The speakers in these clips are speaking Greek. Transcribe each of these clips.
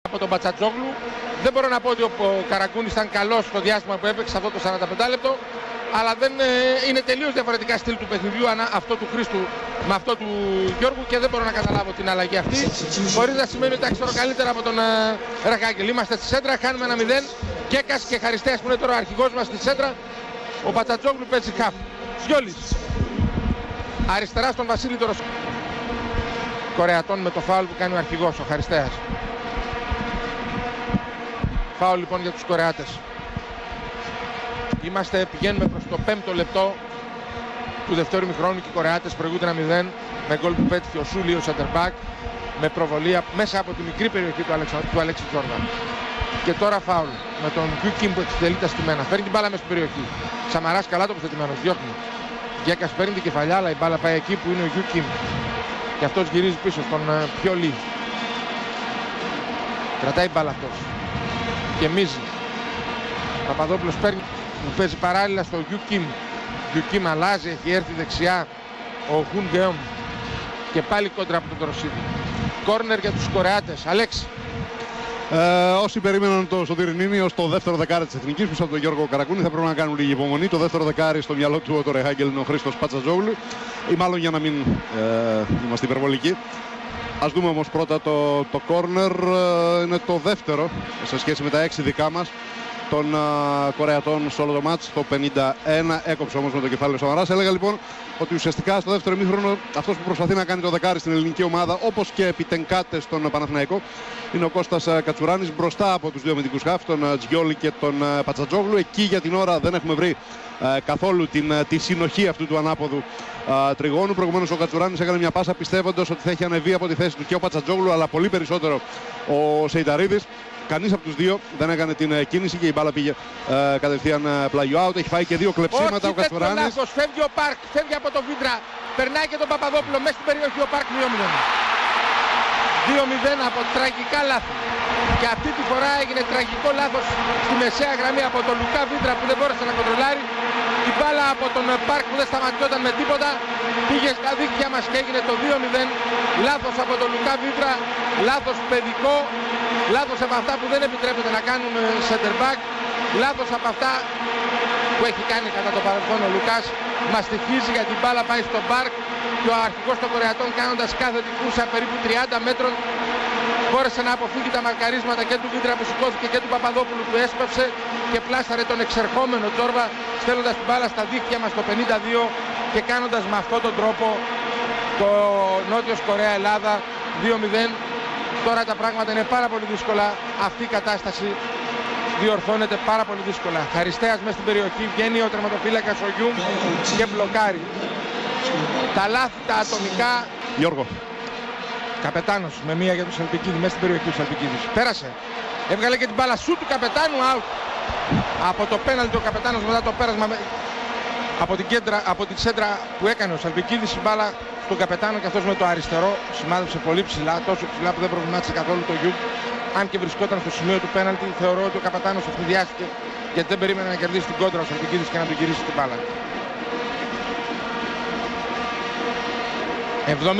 από τον Πατσατζόγλου. Δεν μπορώ να πω ότι ο Καραγκούνης ήταν καλός στο διάστημα που έπαιξε αυτό το 45 λεπτό, αλλά δεν είναι τελείως διαφορετικά στυλ του παιχνιδιού αυτό του Χρήστου με αυτό του Γιώργου και δεν μπορώ να καταλάβω την αλλαγή αυτή. Χωρίς να σημαίνει ότι ξέρω καλύτερα από τον Ραχάγκελ. Είμαστε στη σέντρα, κάνουμε 1-0. Γκέκας και Χαριστέας που είναι τώρα ο αρχηγός μας στη σέντρα. Ο Πατσατζόγλου παίζει χαφ. Σιόλης. Αριστερά στον Βασίλη Τωρος. Κορεατών με το φάουλ που κάνει ο αρχηγός, ο Χαριστέας. Φάουλ λοιπόν για τους Κορεάτες. Πηγαίνουμε προς το 5ο λεπτό του δευτέρου ημιχρόνου και οι Κορεάτες προηγούνται 1-0 με γκολ που πέτυχε ο Σούλη, ο Σεντερμπακ, με προβολή μέσα από τη μικρή περιοχή του Αλέξη Τζόρνταν. Και τώρα φάουλ με τον Γιου Κιμ που εξτελεί τα στημένα. Φέρνει την μπάλα μέσα στην περιοχή. Σαμαράς καλά τοποθετημένος, διώχνει. Γκέκας παίρνει την κεφαλιά, αλλά η μπάλα πάει εκεί που είναι ο Γιου Κιμ. Και αυτός γυρίζει πίσω στον Πιολί. Κρατάει μπάλα αυτός. Γεμίζει. Παπαδόπουλος παίρνει, που παίζει παράλληλα στο Γιου Κιμ. Γιου Κιμ αλλάζει, έχει έρθει δεξιά ο Χουν Γκεόμ. Και πάλι κόντρα από τον Τωροσίδη. Κόρνερ για τους Κορεάτες. Αλέξη. Όσοι περίμεναν το Σωτήρι Νίνη ως το δεύτερο δεκάρι της Εθνικής πίσω από τον Γιώργο Καραγκούνη θα πρέπει να κάνουν λίγη υπομονή. Το δεύτερο δεκάρι στο μυαλό του ο Ρεχάγκελ είναι ο Χρήστος Πατσατζόγλου, ή μάλλον για να μην είμαστε υπερβολικοί. Ας δούμε όμως πρώτα το κόρνερ. Είναι το δεύτερο σε σχέση με τα 6 δικά μας των Κορεατών σε όλο το μάτς. Το 51 έκοψε όμως με το κεφάλι ο Σαμαράς. Έλεγα λοιπόν ότι ουσιαστικά στο δεύτερο ημίχρονο αυτός που προσπαθεί να κάνει το δεκάρι στην ελληνική ομάδα, όπως και επιτενκάτε στον Παναθηναϊκό, είναι ο Κώστας Κατσουράνης μπροστά από τους δύο αμυντικούς χαφ, τον Τζιόλι και τον Πατσατζόγλου. Εκεί για την ώρα δεν έχουμε βρει καθόλου τη συνοχή αυτού του ανάποδου τριγώνου. Προηγουμένως ο Κατσουράνης έκανε μια πάσα πιστεύοντας ότι θα έχει ανεβεί από τη θέση του και ο Πατσατζόγλου, αλλά πολύ περισσότερο ο Σεϊταρίδης. Κανείς από τους δύο δεν έκανε την κίνηση και η μπάλα πήγε κατευθείαν πλάγιο out. Έχει φάει και δύο κλεψίματα ο Κατσουράνης. Φεύγει ο Πάρκ, φεύγει από το Βίντρα, περνάει και τον Παπαδόπουλο μέσα στην περιοχή. Ο Πάρκ 2-0 από τραγικά λάθη. Και αυτή τη φορά έγινε τραγικό λάθος στη μεσαία γραμμή από τον Λουκά Βίντρα που δεν μπόρεσε να κοντρολάρει. Η μπάλα από τον Πάρκ που δεν σταματιόταν με τίποτα πήγε στα δίχτυα μας και έγινε το 2-0. Λάθος από τον Λουκά Βίντρα, λάθος παιδικό, λάθος από αυτά που δεν επιτρέπεται να κάνουν center back, λάθος από αυτά που έχει κάνει κατά το παρελθόν ο Λουκάς. Μας τυχίζει γιατί η μπάλα πάει στον Πάρκ και ο αρχηγός των Κορεατών, κάνοντας κάθετη κούρσα περίπου 30 μέτρων, μπόρεσε να αποφύγει τα μαρκαρίσματα και του Βίντρα που σηκώθηκε και του Παπαδόπουλου που έσπευσε και πλάσαρε τον εξερχόμενο Τζόρβα, στέλνοντας την μπάλα στα δίχτυα μας το 52 και κάνοντας με αυτόν τον τρόπο το Νότιος Κορέα Ελλάδα 2-0. Τώρα τα πράγματα είναι πάρα πολύ δύσκολα. Αυτή η κατάσταση διορθώνεται πάρα πολύ δύσκολα. Χαριστέας μέσα στην περιοχή, βγαίνει ο τερματοφύλακας ο Γιούγκ και μπλοκάρει. Τα λάθη τα ατομικά. Γιώργο. Καπετάνος με μία για τον Σαλπικίδη μέσα στην περιοχή του Σαλπικίδης. Πέρασε. Έβγαλε και την μπάλα σου του καπετάνου out. Από το πέναλτι ο καπετάνος μετά το πέρασμα από την σέντρα που έκανε ο Σαλπικίδης, η μπάλα στον καπετάνο και αυτός με το αριστερό σημάδεψε πολύ ψηλά, τόσο ψηλά που δεν προβλημάτισε καθόλου το Γιούγκ. Αν και βρισκόταν στο σημείο του πέναλτι, θεωρώ ότι ο καπετάνος ευνηδιάστηκε γιατί δεν περίμενε να κερδίσει την κόντρα ο Σαλπικίδης και να του γυρίσει την μπάλα.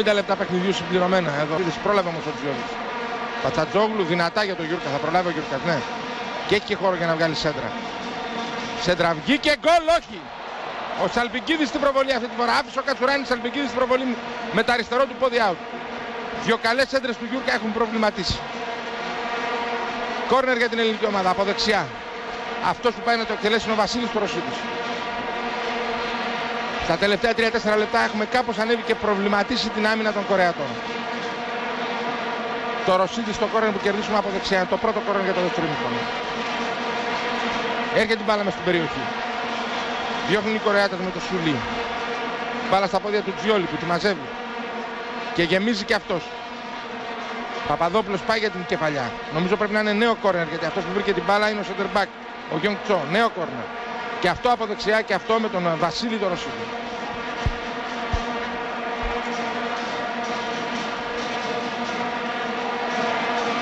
70 λεπτά παιχνιδιού συμπληρωμένα. Εδώ πρόλαβε όμως ο Τζιόλης. Πατσατζόγλου δυνατά για τον Γιούρκα. Θα προλάβει ο Γιούρκας, ναι. Και έχει και χώρο για να βγάλει σέντρα. Σέντρα βγήκε, γκολ, όχι. Ο Σαλπικίδης στην προβολή αυτή τη φορά. Άφησε ο Κατσουράνης Σαλπικίδης στην προβολή με τα αριστερό του πόδι out. Δύο καλές σέντρες του Γιούρκα έχουν προβληματίσει. Κόρνερ για την ελληνική ομάδα από δεξιά. Αυτός που πάει να το εκτελέσει είναι ο Βασίλης Τωροσίδης. Στα τελευταία 3-4 λεπτά έχουμε κάπως ανέβει και προβληματίσει την άμυνα των Κορεατών. Το Ρωσίδη στο κόρνερ που κερδίσουμε από δεξιά. Το πρώτο κόρνερ για το δεύτερο ημίχρονο. Έρχεται την μπάλα μες στην περιοχή. Διώχνουν οι Κορεάτες με το Σουλί. Μπάλα στα πόδια του Τζιόλι που τη μαζεύει. Και γεμίζει και αυτός. Παπαδόπουλος πάει για την κεφαλιά. Νομίζω πρέπει να είναι νέο κόρνερ γιατί αυτός που βρήκε την μπάλα είναι ο Σεντερμπακ. Ο Γιονγκ Τσό. Νέο κόρνερ. Και αυτό από δεξιά και αυτό με τον Βασίλη Τωροσίδη.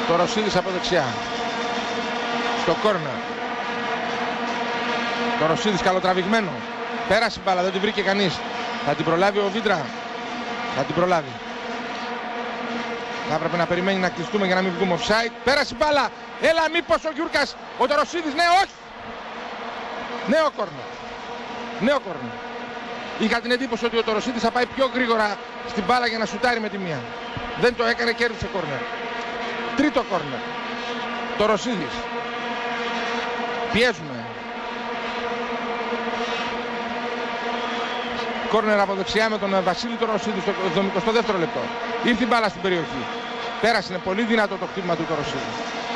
Τωροσίδης από δεξιά. Στο κόρνερ. Τωροσίδης καλοτραβηγμένο. Πέρασε μπάλα, δεν την βρήκε κανείς. Θα την προλάβει ο Βίντρα. Θα την προλάβει. Θα έπρεπε να περιμένει να κλειστούμε για να μην βγούμε offside. Πέρασε η μπάλα. Έλα μήπως ο Γιούρκας, ο Τωροσίδης, ναι όχι. Νέο κόρνερ. Νέο κόρνερ. Είχα την εντύπωση ότι ο Τωροσίδης θα πάει πιο γρήγορα στην μπάλα για να σουτάρει με τη μία. Δεν το έκανε, κέρδισε κόρνερ. Τρίτο κόρνερ. Τωροσίδης. Πιέζουμε. Κόρνερ από δεξιά με τον Βασίλη Τωροσίδη στο 72ο λεπτό. Ήρθε η μπάλα στην περιοχή. Πέρασε, είναι πολύ δυνατό το χτύπημα του Τωροσίδη.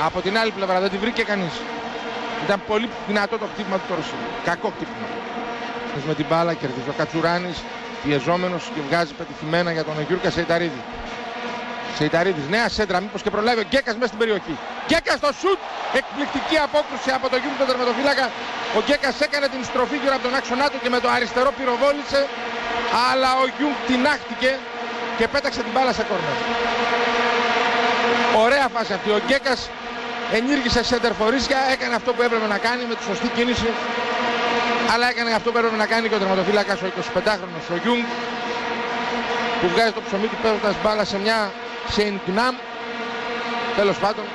Από την άλλη πλευρά δεν τη βρήκε κανείς. Ήταν πολύ δυνατό το χτύπημα του Τωροσίδη. Κακό χτύπημα. Με την μπάλα κερδίζει ο Κατσουράνης, πιεζόμενος και βγάζει πετυχημένα για τον Γιούρκα Σεϊταρίδη. Σεϊταρίδης, νέα σέντρα, μήπως και προλάβει ο Γκέκας μέσα στην περιοχή. Γκέκας στο σουτ, εκπληκτική απόκρουση από τον Γιούρκα τον τερματοφύλακα. Ο Γκέκας έκανε την στροφή γύρω από τον άξονά του και με το αριστερό πυροβόλησε. Αλλά ο Γιούγκ τινάχτηκε και πέταξε την μπάλα σε κόρνερ. Ωραία φάση αυτή. Ο Γκέκας ενήργησε σεντερφορίσια, έκανε αυτό που έπρεπε να κάνει με τη σωστή κίνηση. Αλλά έκανε αυτό που έπρεπε να κάνει και ο τερματοφύλακας ο 25χρονος ο Γιούγκ, που βγάζει το ψωμί του παίρνοντας μπάλα σε μια Σεϊντουνάμ. Τέλος πάντων,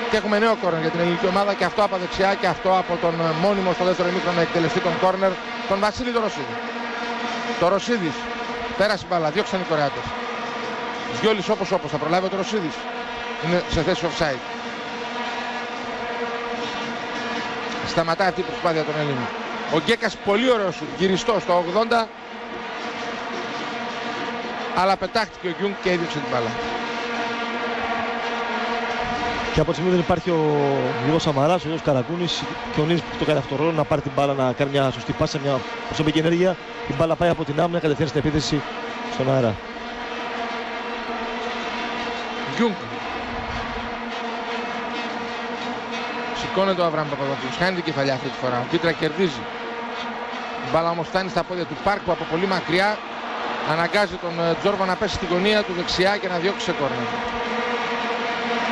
και έχουμε νέο κόρνερ για την ελληνική ομάδα, και αυτό από δεξιά και αυτό από τον μόνιμο στο δεύτερο ημίχρονο εκτελεστή των κόρνερ, τον Βασίλη Τωροσίδη. Τωροσίδης, πέρασε μπάλα, διώξαν οι Κορεάτες. Σγιόλης όπως θα προλάβει ο Τωροσίδης. Είναι σε θέση offside. Σταματάει αυτή η προσπάθεια των Ελλήνων. Ο Γκέκας πολύ ωραίο σου, γυριστό στο 80. Αλλά πετάχτηκε ο Γιούγκ και έδιωξε την μπάλα. Και από τη στιγμή δεν υπάρχει ο Γιώργος Σαμαράς, ο Γιώργος Καρακούνης και ο Νίνης που το κάνει αυτόν τον ρόλο να πάρει την μπάλα, να κάνει μια σωστή πάσα, μια προσωπική ενέργεια. Η μπάλα πάει από την άμυνα κατευθείαν στην επίθεση στον αέρα. Γιούγκ. Σηκώνεται ο Αβραάμ Παπαδόπουλος, χάνει την κεφαλιά αυτή τη φορά. Ο Κίτρα κερδίζει. Η μπάλα όμως φτάνει στα πόδια του Πάρκου από πολύ μακριά. Αναγκάζει τον Τζόρβα να πέσει στη γωνία του δεξιά και να διώξει σε κόρνερ.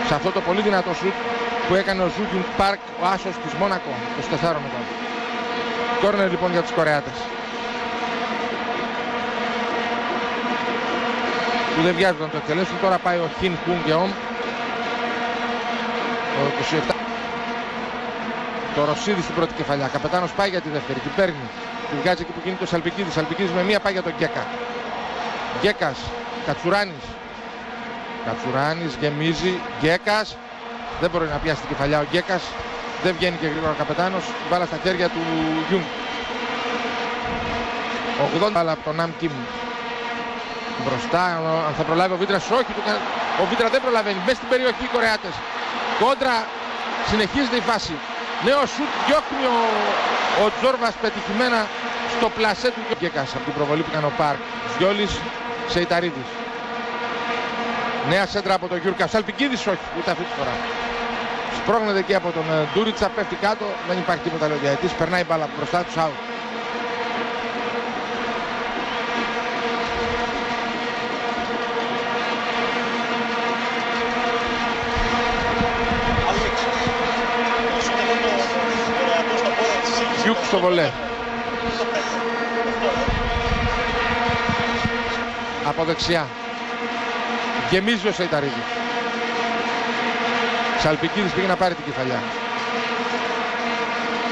Σε αυτό το πολύ δυνατό σουτ που έκανε ο Ζούγκιν Πάρκ, ο άσος της Μόνακο, 24 μετά. Κόρνερ λοιπόν για τους Κορεάτες. Που δεν βιάζουν να το εκτελέσουν. Τώρα πάει ο Χιν Χουνγκεόμ, ο 27. Το Ρωσίδη στην πρώτη κεφαλιά. Καπετάνος πάει για τη δεύτερη. Την παίρνει. Την βγάζει εκεί που γίνεται ο Σαλπικίδης. Σαλπικίδης με μία πάει για τον Γκέκα. Γκέκας. Κατσουράνης. Κατσουράνης γεμίζει. Γκέκας. Δεν μπορεί να πιάσει την κεφαλιά ο Γκέκας. Δεν βγαίνει και γρήγορα ο Καπετάνος. Μπάλα στα χέρια του Γιούγκ. 80 μπάλα από τον Ναμ Κιμ. Μπροστά. Αν θα προλάβει ο Βίτρας. Όχι. Ο Βίτρα δεν προλαβαίνει. Μέσα στην περιοχή οι Κορεάτες. Κόντρα. Συνεχίζεται η φάση. Νέο σουτ. Διώχνει ο Τζόρβας πετυχημένα στο πλασέ του Γκέκας από την προβολή που έκανε ο Πάρκ. Σγιόλης, Σεϊταρίδης. Νέα σέντρα από τον Γιούρκα. Σαλπικίδης όχι, ούτε αυτή τη φορά. Σπρώχνεται εκεί από τον Ντούριτσα, πέφτει κάτω, δεν υπάρχει τίποτα λέει ο διαιτητής. Περνάει η μπάλα μπροστά τους, out. Γιούκ στο βολέ. Από δεξιά. Γεμίζει ο Σεϊταρίδης. Σαλπικίδης πήγε να πάρει την κεφαλιά.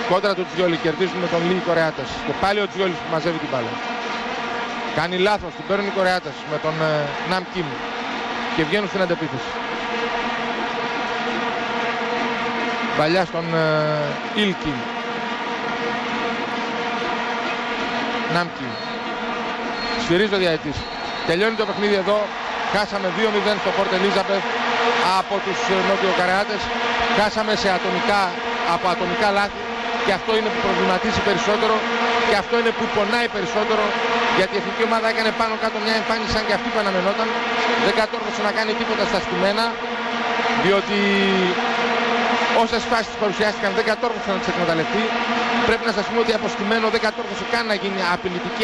Κόντρα του Τζιόλι, κερδίζουν με τον Λί οι Κορεάτες. Και πάλι ο Τζιόλις που μαζεύει την μπάλα. Κάνει λάθος, την παίρνουν οι Κορεάτες με τον Ναμ Κιμ. Και βγαίνουν στην αντεπίθεση. Παλιά στον Ιλκι. Ναμ Κιμ. Σφυρίζει ο διαιτητής. Τελειώνει το παιχνίδι εδώ. Χάσαμε 2-0 στο Πόρτ Ελίζαμπεθ από τους Νότιο-Κορεάτες. Χάσαμε από ατομικά λάθη, και αυτό είναι που προβληματίζει περισσότερο και αυτό είναι που πονάει περισσότερο, γιατί η εθνική ομάδα έκανε πάνω κάτω μια εμφάνιση σαν και αυτή που αναμενόταν. Δεν κατόρθωσε να κάνει τίποτα στα στημένα, διότι όσες φάσεις παρουσιάστηκαν δεν κατόρθωσε να τις εκμεταλλευτεί. Πρέπει να σας πούμε ότι από στημένο δεν κατόρθωσε καν να γίνει απειλητική